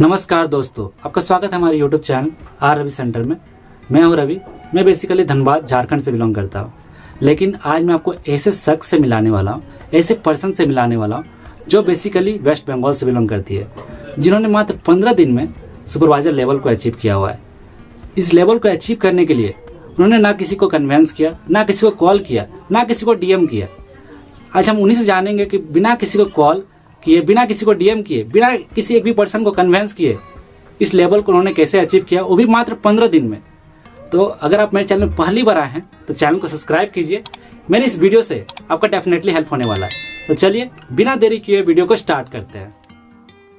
नमस्कार दोस्तों, आपका स्वागत है हमारे YouTube channel R Ravi centre में। मैं हूं रवि। मैं बेसिकली धनबाद झारखंड से बिलोंग करता हूं, लेकिन आज मैं आपको ऐसे शख्स से मिलाने वाला हूं, ऐसे पर्सन से मिलाने वाला हूं जो बेसिकली वेस्ट बंगाल से बिलोंग करती है, जिन्होंने मात्र 15 दिन में सुपरवाइजर लेवल को अचीव किया हुआ है। इस लेवल को अचीव करने के लिए उन्होंने ना किसी को कन्वेंस किया, ना किसी को कॉल किया, ना किसी को DM किया। आज हम उन्हीं से जानेंगे कि बिना किसी को कॉल किए, बिना किसी को DM किए, बिना किसी एक भी पर्सन को कन्वेंस किए इस लेवल को उन्होंने कैसे अचीव किया, वो भी मात्र 15 दिन में। तो अगर आप मेरे चैनल में पहली बार आए हैं तो चैनल को सब्सक्राइब कीजिए। मेरी इस वीडियो से आपका डेफिनेटली हेल्प होने वाला है। तो चलिए बिना देरी किए वीडियो को स्टार्ट करते हैं।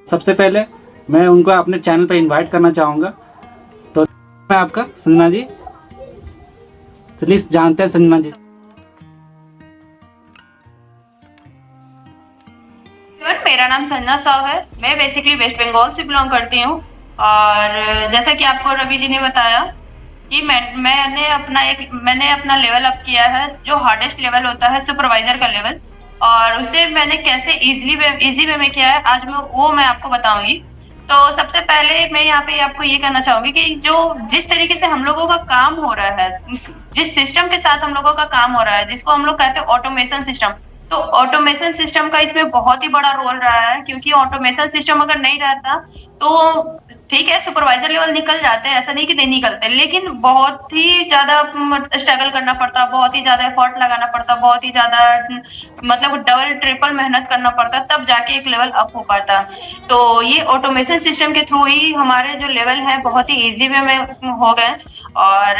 सबसे पहले मैं उनको अपने चैनल पर इन्वाइट करना चाहूँगा। तो मैं आपका संजना जी, चलिए जानते हैं संजना जी। मेरा नाम संजना साव है। मैं बेसिकली वेस्ट बंगाल से बिलोंग करती हूँ और जैसा कि आपको रवि जी ने बताया कि मैंने अपना लेवल अप किया है, जो हार्डेस्ट लेवल होता है सुपरवाइजर का लेवल, और उसे मैंने कैसे इजी वे में किया है आज मैं आपको बताऊंगी। तो सबसे पहले मैं यहाँ पे आपको ये कहना चाहूंगी कि जिस तरीके से हम लोगों का काम हो रहा है, जिस सिस्टम के साथ हम लोगों का काम हो रहा है, जिसको हम लोग कहते हैं ऑटोमेशन सिस्टम, तो ऑटोमेशन सिस्टम का इसमें बहुत ही बड़ा रोल रहा है। क्योंकि ऑटोमेशन सिस्टम अगर नहीं रहता तो ठीक है, सुपरवाइजर लेवल निकल जाते हैं, ऐसा नहीं कि नहीं निकलते, लेकिन बहुत ही ज्यादा स्ट्रगल करना पड़ता, बहुत ही ज्यादा एफर्ट लगाना पड़ता, बहुत ही ज्यादा मतलब डबल ट्रिपल मेहनत करना पड़ता, तब जाके एक लेवल अप हो पाता। तो ये ऑटोमेशन सिस्टम के थ्रू ही हमारे जो लेवल है बहुत ही इजी वे में हो गए। और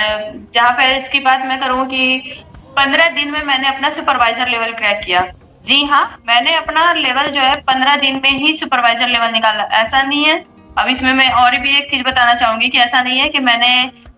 जहाँ पे इसकी बात मैं करूँ कि 15 दिन में मैंने अपना सुपरवाइजर लेवल क्रैक किया। जी हाँ, मैंने अपना लेवल जो है 15 दिन में ही सुपरवाइजर लेवल निकाला। ऐसा नहीं है, अब इसमें मैं और भी एक चीज बताना चाहूंगी कि ऐसा नहीं है कि मैंने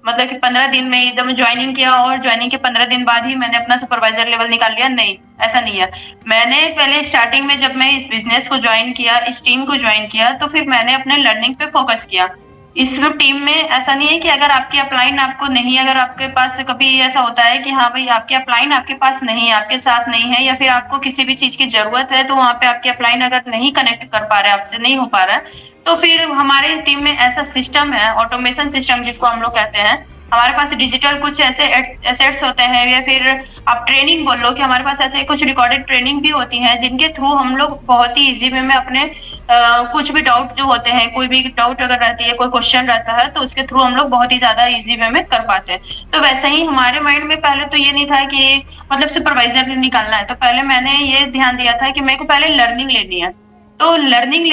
मतलब कि 15 दिन में एकदम ज्वाइनिंग किया और ज्वाइनिंग के 15 दिन बाद ही मैंने अपना सुपरवाइजर लेवल निकाल लिया। नहीं, ऐसा नहीं है। मैंने पहले स्टार्टिंग में जब मैं इस बिजनेस को ज्वाइन किया, इस टीम को ज्वाइन किया, तो फिर मैंने अपने लर्निंग पे फोकस किया। इस टीम में ऐसा नहीं है कि अगर आपकी अपलाइन आपको नहीं, अगर आपके पास कभी ऐसा होता है कि हाँ भाई आपकी अपलाइन आपके पास नहीं है, आपके साथ नहीं है, या फिर आपको किसी भी चीज की जरूरत है, तो वहाँ पे आपकी अपलाइन अगर नहीं कनेक्ट कर पा रहा है, आपसे नहीं हो पा रहा है, तो फिर हमारे टीम में ऐसा सिस्टम है, ऑटोमेशन सिस्टम जिसको हम लोग कहते हैं। हमारे पास डिजिटल कुछ ऐसे एसेट्स होते हैं, या फिर आप ट्रेनिंग बोल लो कि हमारे पास ऐसे कुछ रिकॉर्डेड ट्रेनिंग भी होती है, जिनके थ्रू हम लोग बहुत ही इजी वे में अपने कुछ भी डाउट जो होते हैं, कोई भी डाउट अगर रहती है, कोई क्वेश्चन रहता है, तो उसके थ्रू हम लोग बहुत ही ज्यादा इजी वे में कर पाते हैं। तो वैसे ही हमारे माइंड में पहले तो ये नहीं था कि मतलब सुपरवाइजर निकालना है, तो पहले मैंने ये ध्यान दिया था कि मेरे को पहले लर्निंग लेनी है। तो लर्निंग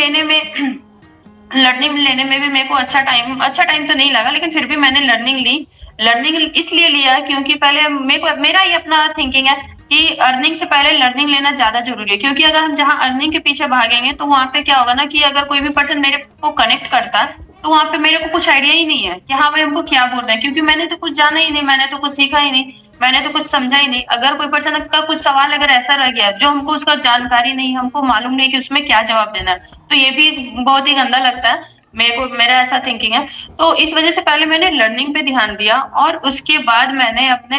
लेने में भी मेरे को अच्छा टाइम तो नहीं लगा, लेकिन फिर भी मैंने लर्निंग इसलिए लिया क्योंकि पहले मेरा ये अपना थिंकिंग है कि अर्निंग से पहले लर्निंग लेना ज्यादा जरूरी है। क्योंकि अगर हम जहाँ अर्निंग के पीछे भागेंगे तो वहाँ पे क्या होगा ना कि अगर कोई भी पर्सन मेरे को कनेक्ट करता है तो वहाँ पे मेरे को कुछ आइडिया ही नहीं है कि हाँ भाई हमको क्या बोल रहे हैं, क्योंकि मैंने तो कुछ जाना ही नहीं, मैंने तो कुछ सीखा ही नहीं, मैंने तो कुछ समझा ही नहीं। अगर कोई पर्सन का कुछ सवाल अगर ऐसा रह गया जो हमको उसका जानकारी नहीं, हमको मालूम नहीं कि उसमें क्या जवाब देना है, तो ये भी बहुत ही गंदा लगता है। मेरा ऐसा थिंकिंग है। तो इस वजह से पहले मैंने लर्निंग पे ध्यान दिया, और उसके बाद मैंने अपने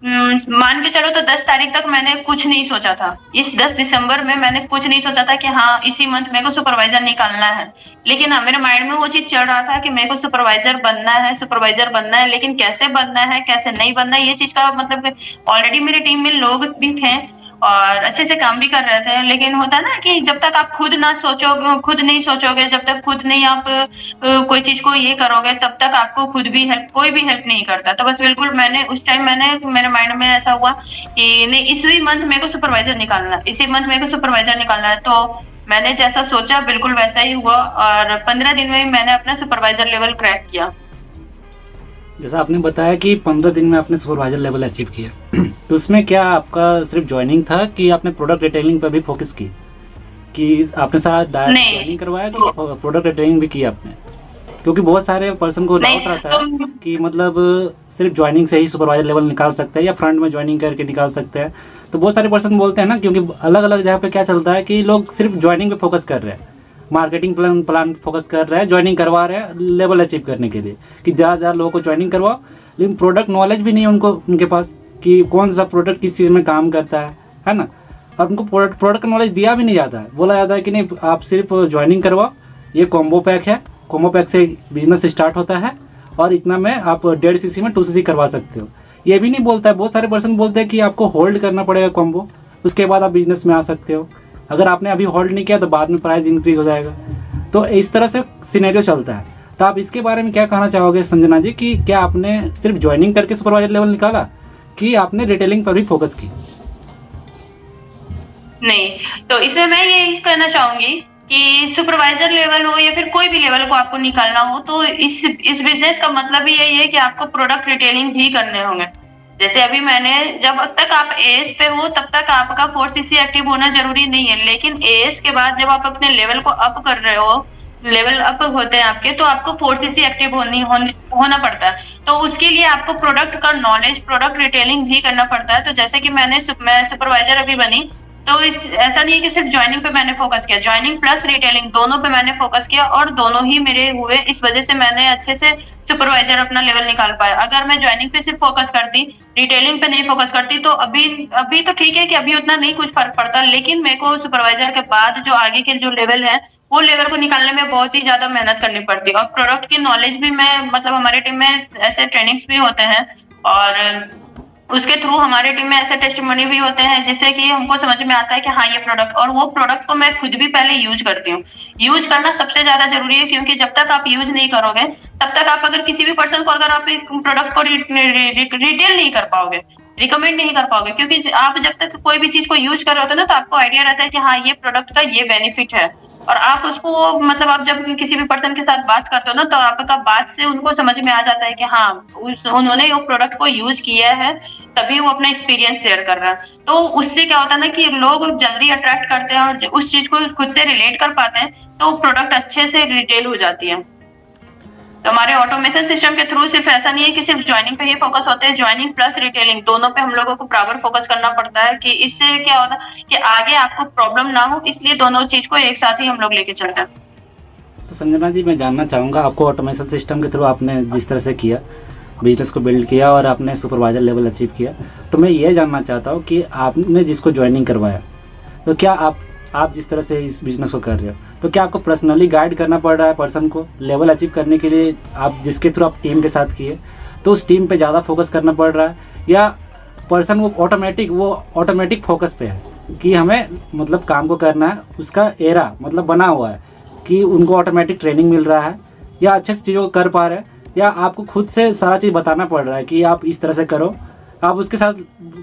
मान के चलो तो 10 तारीख तक मैंने कुछ नहीं सोचा था। इस 10 दिसंबर में मैंने कुछ नहीं सोचा था कि हाँ इसी मंथ मेरे को सुपरवाइजर निकालना है। लेकिन हाँ, मेरे माइंड में वो चीज चल रहा था कि मेरे को सुपरवाइजर बनना है, लेकिन कैसे बनना है, कैसे नहीं बनना है, ये चीज का मतलब ऑलरेडी मेरी टीम में लोग भी थे और अच्छे से काम भी कर रहे थे। लेकिन होता है ना कि जब तक आप खुद नहीं सोचोगे, जब तक खुद नहीं आप कोई चीज को ये करोगे, तब तक आपको कोई भी हेल्प नहीं करता। तो बस बिल्कुल उस टाइम मेरे माइंड में ऐसा हुआ कि नहीं, इसी मंथ मेरे को सुपरवाइजर निकालना है। तो मैंने जैसा सोचा बिल्कुल वैसा ही हुआ, और 15 दिन में मैंने अपना सुपरवाइजर लेवल क्रैक किया। जैसा आपने बताया कि 15 दिन में आपने सुपरवाइजर लेवल अचीव किया, तो उसमें क्या आपका सिर्फ ज्वाइनिंग था कि आपने प्रोडक्ट डिटेलिंग पर भी फोकस की, कि आपने साथ डायरेक्ट ज्वाइनिंग करवाया कि प्रोडक्ट डिटेलिंग भी की आपने? क्योंकि बहुत सारे पर्सन को डाउट रहता है कि मतलब सिर्फ ज्वाइनिंग से ही सुपरवाइजर लेवल निकाल सकते हैं या फ्रंट में ज्वाइनिंग करके निकाल सकते हैं। तो बहुत सारे पर्सन बोलते हैं ना, क्योंकि अलग अलग जगह पे क्या चलता है कि लोग सिर्फ ज्वाइनिंग पे फोकस कर रहे हैं, मार्केटिंग प्लान फोकस कर रहा है, ज्वाइनिंग करवा रहे हैं लेवल अचीव करने के लिए कि ज़्यादा लोगों को ज्वाइनिंग करवाओ, लेकिन प्रोडक्ट नॉलेज भी नहीं है उनके पास कि कौन सा प्रोडक्ट किस चीज़ में काम करता है ना। और उनको प्रोडक्ट का नॉलेज दिया भी नहीं जाता है, बोला जाता है कि नहीं आप सिर्फ ज्वाइनिंग करवाओ, ये कॉम्बो पैक है, कॉम्बो पैक से बिजनेस स्टार्ट होता है और इतना में आप 1.5 सीसी में 2 सीसी करवा सकते हो। ये भी नहीं बोलता है, बहुत सारे पर्सन बोलते हैं कि आपको होल्ड करना पड़ेगा कॉम्बो, उसके बाद आप बिजनेस में आ सकते हो। अगर आपने अभी होल्ड नहीं किया तो बाद में प्राइस इंक्रीज हो जाएगा। तो इस तरह से सिनेरियो चलता है। तो आप इसके बारे में क्या कहना चाहोगे संजना जी कि क्या आपने सिर्फ ज्वाइनिंग करके सुपरवाइजर लेवल निकाला कि आपने रिटेलिंग पर भी फोकस की? नहीं, तो इसमें मैं यही कहना चाहूंगी कि सुपरवाइजर लेवल हो या फिर कोई भी लेवल को आपको निकालना हो तो इस बिजनेस का मतलब ही यही है कि आपको प्रोडक्ट रिटेलिंग भी करने होंगे। जैसे अभी मैंने, जब तक आप एएस पे हो तब तक आपका 4cc एक्टिव होना जरूरी नहीं है, लेकिन एएस के बाद जब आप अपने लेवल को अप कर रहे हो, लेवल अप होते हैं आपके, तो आपको 4cc एक्टिव होना पड़ता है। तो उसके लिए आपको प्रोडक्ट का नॉलेज, प्रोडक्ट रिटेलिंग भी करना पड़ता है। तो जैसे कि मैं सुपरवाइजर अभी बनी, तो ऐसा नहीं है कि सिर्फ ज्वाइनिंग पे मैंने फोकस किया, ज्वाइनिंग प्लस रिटेलिंग दोनों पे मैंने फोकस किया और दोनों ही मेरे हुए। इस वजह से मैंने अच्छे से सुपरवाइजर अपना लेवल निकाल पाया। अगर मैं ज्वाइनिंग पे सिर्फ फोकस करती, रिटेलिंग पे नहीं फोकस करती, तो अभी तो ठीक है कि अभी उतना नहीं कुछ फर्क पड़ता, लेकिन मेरे को सुपरवाइजर के बाद जो आगे के जो लेवल है वो लेवल को निकालने में बहुत ही ज्यादा मेहनत करनी पड़ती है। और प्रोडक्ट की नॉलेज भी मैं, मतलब हमारे टीम में ऐसे ट्रेनिंग्स भी होते हैं और उसके थ्रू हमारे टीम में ऐसे टेस्टिमोनी भी होते हैं जिससे कि हमको समझ में आता है कि हाँ ये प्रोडक्ट, और वो प्रोडक्ट को मैं खुद भी पहले यूज करती हूँ। यूज करना सबसे ज्यादा जरूरी है, क्योंकि जब तक आप यूज नहीं करोगे तब तक आप अगर किसी भी पर्सन को, अगर आप एक प्रोडक्ट को रिटेल नहीं कर पाओगे, रिकमेंड नहीं कर पाओगे, क्योंकि आप जब तक कोई भी चीज को यूज कर रहे होते हो ना, तो आपको आइडिया रहता है कि हाँ ये प्रोडक्ट का ये बेनिफिट है। और आप उसको, मतलब आप जब किसी भी पर्सन के साथ बात करते हो ना, तो आपका बात से उनको समझ में आ जाता है कि हाँ उन्होंने वो प्रोडक्ट को यूज किया है, तभी वो अपना एक्सपीरियंस शेयर कर रहा है। तो उससे क्या होता है ना कि लोग जल्दी अट्रैक्ट करते हैं और उस चीज को खुद से रिलेट कर पाते हैं, तो प्रोडक्ट अच्छे से रिटेल हो जाती है। तो हमारे ऑटोमेशन सिस्टम के थ्रू सिर्फ ऐसा नहीं है कि सिर्फ ज्वाइनिंग पे ही फोकस होते हैं, ज्वाइनिंग प्लस रिटेलिंग दोनों पे हम लोगों को बराबर फोकस करना पड़ता है, कि इससे क्या होता है कि आगे आपको प्रॉब्लम ना हो, इसलिए दोनों चीज को एक साथ ही हम लोग लेके चलते हैं। तो संजना जी, मैं जानना चाहूँगा, आपको ऑटोमेशन सिस्टम के थ्रू आपने जिस तरह से किया, बिजनेस को बिल्ड किया और आपने सुपरवाइजर लेवल अचीव किया, तो मैं ये जानना चाहता हूँ कि आपने जिसको ज्वाइनिंग करवाया, तो क्या आप जिस तरह से इस बिजनेस को कर रहे हो, तो क्या आपको पर्सनली गाइड करना पड़ रहा है पर्सन को लेवल अचीव करने के लिए? आप जिसके थ्रू आप टीम के साथ किए, तो उस टीम पे ज़्यादा फोकस करना पड़ रहा है, या पर्सन वो ऑटोमेटिक फोकस पे है कि हमें मतलब काम को करना है, उसका एरा मतलब बना हुआ है कि उनको ऑटोमेटिक ट्रेनिंग मिल रहा है, या अच्छे से चीज़ों को कर पा रहे हैं, या आपको खुद से सारा चीज़ बताना पड़ रहा है कि आप इस तरह से करो, आप उसके साथ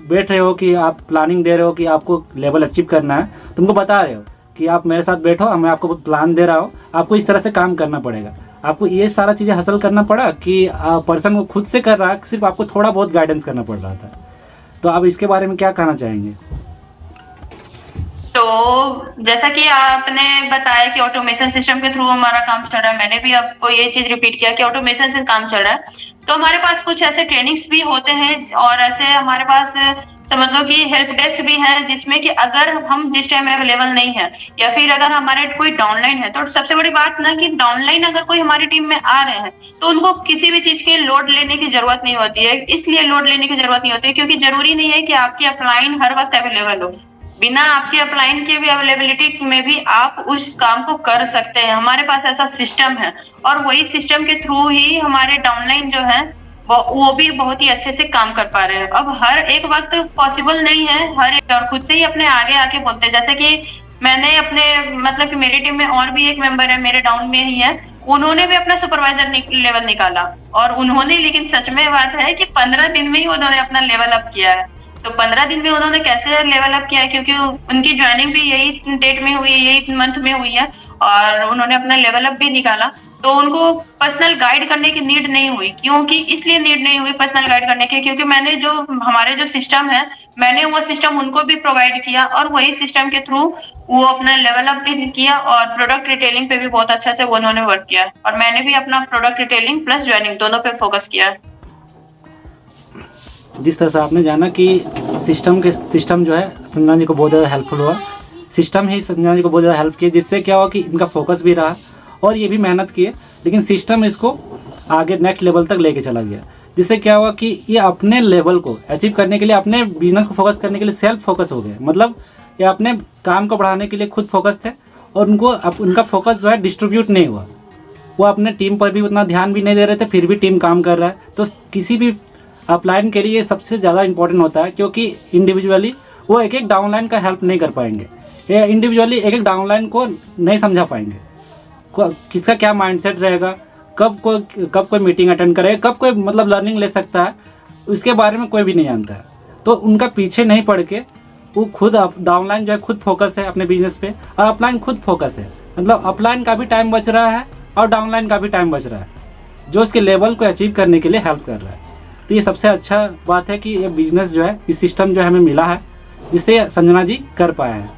बैठ रहे हो कि आप प्लानिंग दे रहे हो कि आपको लेवल अचीव करना है, तुमको बता रहे हो कि आप मेरे साथ बैठो, मैं आपको प्लान दे रहा हूँ, आपको इस तरह से काम करना पड़ेगा। आपको ये सारा चीज़ें हासिल करना पड़ा कि पर्सन वो खुद से कर रहा है, सिर्फ आपको थोड़ा बहुत गाइडेंस करना पड़ रहा था? तो आप इसके बारे में क्या कहना चाहेंगे? तो जैसा कि आपने बताया कि ऑटोमेशन सिस्टम के थ्रू हमारा काम चल रहा है, मैंने भी आपको ये चीज रिपीट किया कि ऑटोमेशन से काम चल रहा है। तो हमारे पास कुछ ऐसे ट्रेनिंग्स भी होते हैं और ऐसे हमारे पास समझ लो कि हेल्प डेस्क भी है, जिसमें कि अगर हम जिस टाइम अवेलेबल नहीं है या फिर अगर हमारे कोई डाउनलाइन है, तो सबसे बड़ी बात ना कि डाउनलाइन अगर कोई हमारी टीम में आ रहे हैं तो उनको किसी भी चीज के लोड लेने की जरूरत नहीं होती है। इसलिए लोड लेने की जरूरत नहीं होती है क्योंकि जरूरी नहीं है कि आपकी अपलाइन हर वक्त अवेलेबल हो। बिना आपके अपलाइन के भी अवेलेबिलिटी में भी आप उस काम को कर सकते हैं। हमारे पास ऐसा सिस्टम है और वही सिस्टम के थ्रू ही हमारे डाउनलाइन जो है वो भी बहुत ही अच्छे से काम कर पा रहे हैं। अब हर एक वक्त पॉसिबल नहीं है हर एक, और खुद से ही अपने आगे आके बोलते हैं। जैसे कि मैंने अपने मतलब कि मेरी टीम में और भी एक मेंबर है, मेरे डाउन में ही है, उन्होंने भी अपना सुपरवाइजर लेवल निकाला और उन्होंने, लेकिन सच में बात है कि 15 दिन में ही उन्होंने अपना लेवल अप किया है। तो 15 दिन में उन्होंने कैसे लेवल अप किया है, क्योंकि उनकी ज्वाइनिंग भी यही डेट में हुई है, यही मंथ में हुई है और उन्होंने अपना लेवल अप भी निकाला। तो उनको पर्सनल गाइड करने की नीड नहीं हुई। क्योंकि इसलिए नीड नहीं हुई पर्सनल गाइड करने की, क्योंकि मैंने जो हमारे जो सिस्टम है, मैंने वो सिस्टम उनको भी प्रोवाइड किया और वही सिस्टम के थ्रू वो अपना लेवल अप भी किया और प्रोडक्ट रिटेलिंग पे भी बहुत अच्छा से उन्होंने वर्क किया और मैंने भी अपना प्रोडक्ट रिटेलिंग प्लस ज्वाइनिंग दोनों पे फोकस किया। जिस तरह से आपने जाना कि सिस्टम जो है संजना जी को बहुत ज़्यादा हेल्पफुल हुआ, सिस्टम ही संजना जी को बहुत ज़्यादा हेल्प किया, जिससे क्या हुआ कि इनका फोकस भी रहा और ये भी मेहनत किए, लेकिन सिस्टम इसको आगे नेक्स्ट लेवल तक लेके चला गया। जिससे क्या हुआ कि ये अपने लेवल को अचीव करने के लिए, अपने बिजनेस को फोकस करने के लिए सेल्फ फोकस हो गए। मतलब ये अपने काम को बढ़ाने के लिए खुद फोकस थे और उनका फोकस जो है डिस्ट्रीब्यूट नहीं हुआ। वो अपने टीम पर भी उतना ध्यान भी नहीं दे रहे थे, फिर भी टीम काम कर रहा है। तो किसी भी अपलाइन के लिए ये सबसे ज़्यादा इंपॉर्टेंट होता है, क्योंकि इंडिविजुअली वो एक एक डाउनलाइन का हेल्प नहीं कर पाएंगे, ये इंडिविजुअली एक एक डाउनलाइन को नहीं समझा पाएंगे, किसका क्या माइंडसेट रहेगा, कब कोई मीटिंग अटेंड करेगा, कब कोई मतलब लर्निंग ले सकता है, इसके बारे में कोई भी नहीं जानता है। तो उनका पीछे नहीं पड़ के वो खुद डाउनलाइन जो है खुद फोकस है अपने बिजनेस पे, और अपलाइन खुद फोकस है। मतलब अपलाइन का भी टाइम बच रहा है और डाउनलाइन का भी टाइम बच रहा है, जो उसके लेवल को अचीव करने के लिए हेल्प कर रहा है। तो ये सबसे अच्छा बात है कि ये बिजनेस जो है, इस सिस्टम जो हमें मिला है, जिससे संजना जी कर पाए हैं।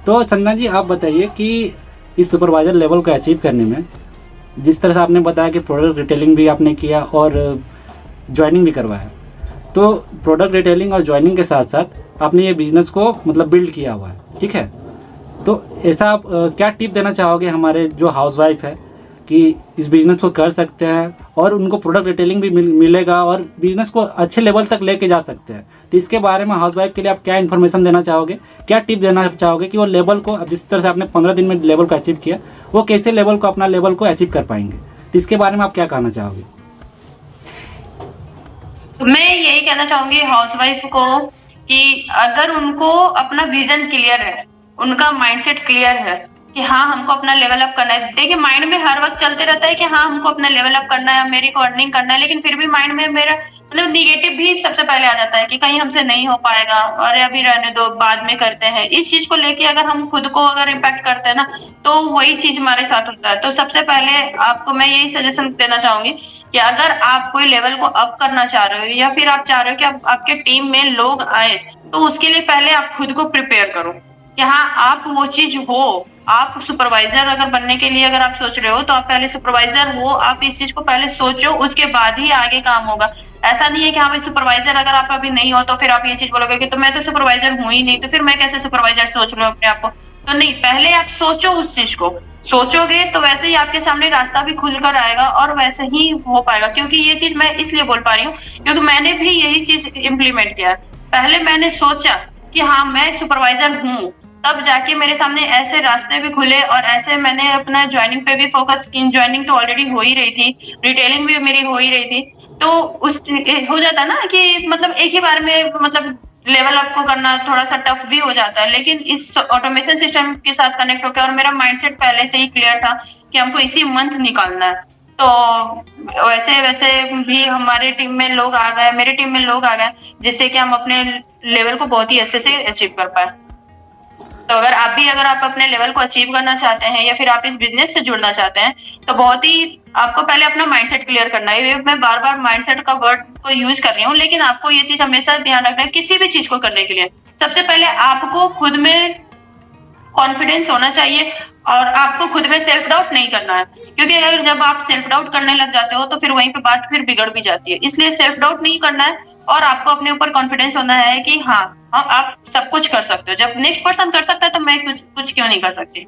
तो संजना जी आप बताइए कि इस सुपरवाइजर लेवल को अचीव करने में, जिस तरह से आपने बताया कि प्रोडक्ट रिटेलिंग भी आपने किया और ज्वाइनिंग भी करवाया, तो प्रोडक्ट रिटेलिंग और ज्वाइनिंग के साथ साथ आपने ये बिज़नेस को मतलब बिल्ड किया हुआ है, ठीक है। तो ऐसा आप क्या टिप देना चाहोगे हमारे जो हाउसवाइफ है कि इस बिज़नेस को कर सकते हैं और उनको प्रोडक्ट रिटेलिंग भी मिलेगा और बिज़नेस को अच्छे लेवल तक लेके जा सकते हैं? तो इसके बारे में हाउसवाइफ के लिए आप क्या इन्फॉर्मेशन देना चाहोगे, क्या टिप देना चाहोगे कि वो लेवल को, अब जिस तरह से आपने 15 दिन में लेवल को अचीव किया, वो कैसे लेवल को, अपना लेवल को अचीव कर पाएंगे? तो इसके बारे में आप क्या कहना चाहोगे? तो मैं यही कहना चाहूंगी हाउसवाइफ को कि अगर उनको अपना विजन क्लियर है, उनका माइंडसेट क्लियर है कि हाँ हमको अपना लेवल अप करना है। देखिए माइंड में हर वक्त चलते रहता है कि हाँ हमको अपना लेवल अप करना है, मेरी को अर्निंग करना है, लेकिन फिर भी माइंड में मेरा मतलब निगेटिव भी सबसे पहले आ जाता है कि कहीं हमसे नहीं हो पाएगा, अरे अभी रहने दो, बाद में करते हैं। इस चीज को लेके अगर हम खुद को अगर इम्पैक्ट करते हैं ना, तो वही चीज हमारे साथ होता है। तो सबसे पहले आपको मैं यही सजेशन देना चाहूंगी कि अगर आप कोई लेवल को अप करना चाह रहे हो या फिर आप चाह रहे हो कि आपके टीम में लोग आए, तो उसके लिए पहले आप खुद को प्रिपेयर करो कि हाँ आप वो चीज हो। आप सुपरवाइजर अगर बनने के लिए अगर आप सोच रहे हो, तो आप पहले सुपरवाइजर हो, आप इस चीज को पहले सोचो, उसके बाद ही आगे काम होगा। ऐसा नहीं है कि हाँ भाई सुपरवाइजर अगर आप अभी नहीं हो तो फिर आप ये चीज बोलोगे कि तो मैं तो सुपरवाइजर हूं ही नहीं, तो फिर मैं कैसे सुपरवाइजर सोच रहा हूँ अपने आप को। तो नहीं, पहले आप सोचो, उस चीज को सोचोगे तो वैसे ही आपके सामने रास्ता भी खुल कर आएगा और वैसे ही हो पाएगा। क्योंकि ये चीज मैं इसलिए बोल पा रही हूँ क्योंकि मैंने भी यही चीज इम्प्लीमेंट किया। पहले मैंने सोचा कि हाँ मैं सुपरवाइजर हूँ, तब जाके मेरे सामने ऐसे रास्ते भी खुले और ऐसे मैंने अपना ज्वाइनिंग पे भी फोकस की। ज्वाइनिंग तो ऑलरेडी हो ही रही थी, रिटेलिंग भी मेरी हो ही रही थी, तो उस हो जाता ना कि मतलब एक ही बार में मतलब लेवल अप को करना थोड़ा सा टफ भी हो जाता है। लेकिन इस ऑटोमेशन सिस्टम के साथ कनेक्ट होकर, और मेरा माइंडसेट पहले से ही क्लियर था कि हमको इसी मंथ निकालना है, तो वैसे वैसे भी हमारे टीम में लोग आ गए, मेरे टीम में लोग आ गए, जिससे कि हम अपने लेवल को बहुत ही अच्छे से अचीव कर पाए। तो अगर आप अपने लेवल को अचीव करना चाहते हैं या फिर आप इस बिजनेस से जुड़ना चाहते हैं, तो बहुत ही आपको पहले अपना माइंडसेट क्लियर करना है। मैं बार बार माइंडसेट का वर्ड को यूज कर रही हूँ, लेकिन आपको ये चीज हमेशा ध्यान रखना है किसी भी चीज को करने के लिए। सबसे पहले आपको खुद में कॉन्फिडेंस होना चाहिए और आपको खुद में सेल्फ डाउट नहीं करना है, क्योंकि अगर जब आप सेल्फ डाउट करने लग जाते हो तो फिर वहीं पे बात फिर बिगड़ भी जाती है। इसलिए सेल्फ डाउट नहीं करना है और आपको अपने ऊपर कॉन्फिडेंस होना है कि हाँ आप सब कुछ कर सकते हो। जब नेक्स्ट पर्सन कर सकता है तो मैं कुछ क्यों नहीं कर सकती।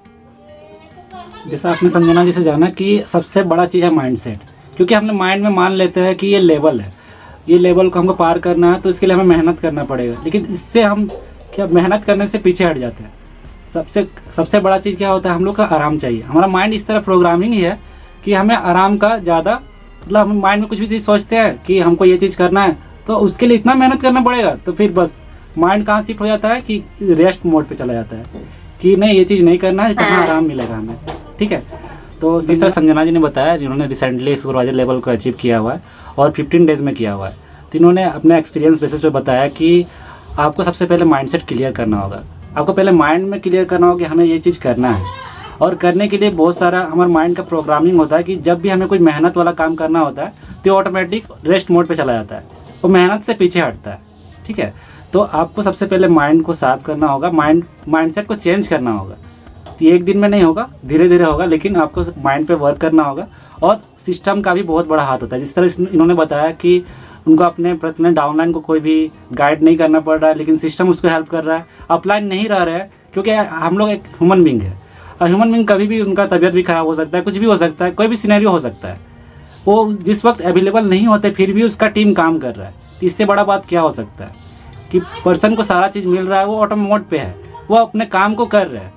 जैसा आपने संजना जी से जाना कि सबसे बड़ा चीज़ है माइंडसेट, क्योंकि हमने माइंड में मान लेते हैं कि ये लेवल है, ये लेवल को हमको पार करना है, तो इसके लिए हमें मेहनत करना पड़ेगा। लेकिन इससे हम क्या मेहनत करने से पीछे हट जाते हैं। सबसे बड़ा चीज़ क्या होता है, हम लोग का आराम चाहिए। हमारा माइंड इस तरह प्रोग्रामिंग ही है कि हमें आराम का ज़्यादा, मतलब हम माइंड में कुछ भी चीज़ सोचते हैं कि हमको ये चीज़ करना है, तो उसके लिए इतना मेहनत करना पड़ेगा, तो फिर बस माइंड कहाँ शिफ्ट हो जाता है कि रेस्ट मोड पे चला जाता है कि नहीं ये चीज़ नहीं करना है, कहाँ आराम मिलेगा हमें, ठीक है। तो जिस तरह संजना जी ने बताया, जिन्होंने रिसेंटली सुपरवाइजर लेवल को अचीव किया हुआ है और 15 डेज में किया हुआ है, तो इन्होंने अपने एक्सपीरियंस बेसिस पे बताया कि आपको सबसे पहले माइंडसेट क्लियर करना होगा। आपको पहले माइंड में क्लियर करना होगा कि हमें ये चीज़ करना है, और करने के लिए बहुत सारा हमारे माइंड का प्रोग्रामिंग होता है कि जब भी हमें कोई मेहनत वाला काम करना होता है तो ऑटोमेटिक रेस्ट मोड पे चला जाता है, वो मेहनत से पीछे हटता है, ठीक है। तो आपको सबसे पहले माइंड को साफ करना होगा, माइंडसेट को चेंज करना होगा। तो एक दिन में नहीं होगा, धीरे धीरे होगा, लेकिन आपको माइंड पे वर्क करना होगा। और सिस्टम का भी बहुत बड़ा हाथ होता है। जिस तरह इन्होंने बताया कि उनको अपने पर्सनल डाउनलाइन को कोई भी गाइड नहीं करना पड़ रहा है, लेकिन सिस्टम उसको हेल्प कर रहा है, अपलाइन नहीं रह रहा है, क्योंकि हम लोग एक ह्यूमन बींग है और ह्यूमन बींग कभी भी उनका तबीयत भी खराब हो सकता है, कुछ भी हो सकता है, कोई भी सिनेरियो हो सकता है। वो जिस वक्त अवेलेबल नहीं होते फिर भी उसका टीम काम कर रहा है। तो इससे बड़ा बात क्या हो सकता है कि पर्सन को सारा चीज़ मिल रहा है, वो ऑटो मोड पे है, वो अपने काम को कर रहा है,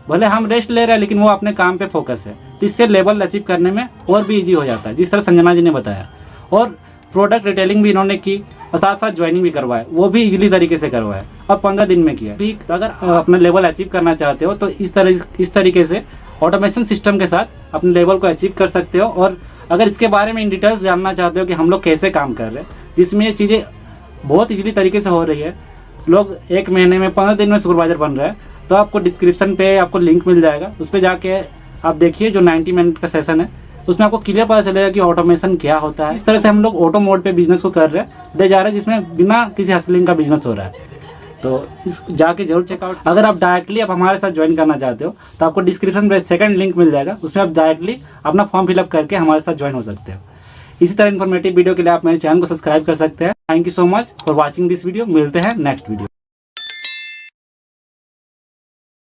भले हम रेस्ट ले रहे हैं लेकिन वो अपने काम पे फोकस है। तो इससे लेवल अचीव करने में और भी ईजी हो जाता है, जिस तरह संजना जी ने बताया। और प्रोडक्ट रिटेलिंग भी इन्होंने की और साथ साथ ज्वाइनिंग भी करवाए, वो भी इजीली तरीके से करवाए और 15 दिन में किया। भी अगर अपना लेवल अचीव करना चाहते हो तो इस तरीके से ऑटोमेशन सिस्टम के साथ अपने लेवल को अचीव कर सकते हो। और अगर इसके बारे में इन डिटेल्स जानना चाहते हो कि हम लोग कैसे काम कर रहे हैं, जिसमें ये चीज़ें बहुत इजीली तरीके से हो रही है, लोग 1 महीने में 15 दिन में सुपरवाइजर बन रहे हैं, तो आपको डिस्क्रिप्शन पे आपको लिंक मिल जाएगा, उस पर जाके आप देखिए जो 90 मिनट का सेशन है, उसमें आपको क्लियर पता चलेगा कि ऑटोमेशन क्या होता है। इस तरह से हम लोग ऑटो मोड पे बिजनेस को कर दे जा रहे हैं, जिसमें बिना किसी हसलिंग का बिजनेस हो रहा है। तो इस जाके जरूर चेकआउट। अगर आप डायरेक्टली आप हमारे साथ ज्वाइन करना चाहते हो तो आपको डिस्क्रिप्शन में सेकंड लिंक मिल जाएगा, उसमें आप डायरेक्टली अपना फॉर्म फिलअप करके हमारे साथ ज्वाइन हो सकते हो। इसी तरह इन्फॉर्मेटिव वीडियो के लिए आप मेरे चैनल को सब्सक्राइब कर सकते हैं। Thank you so much for watching this video. मिलते हैं नेक्स्ट वीडियो।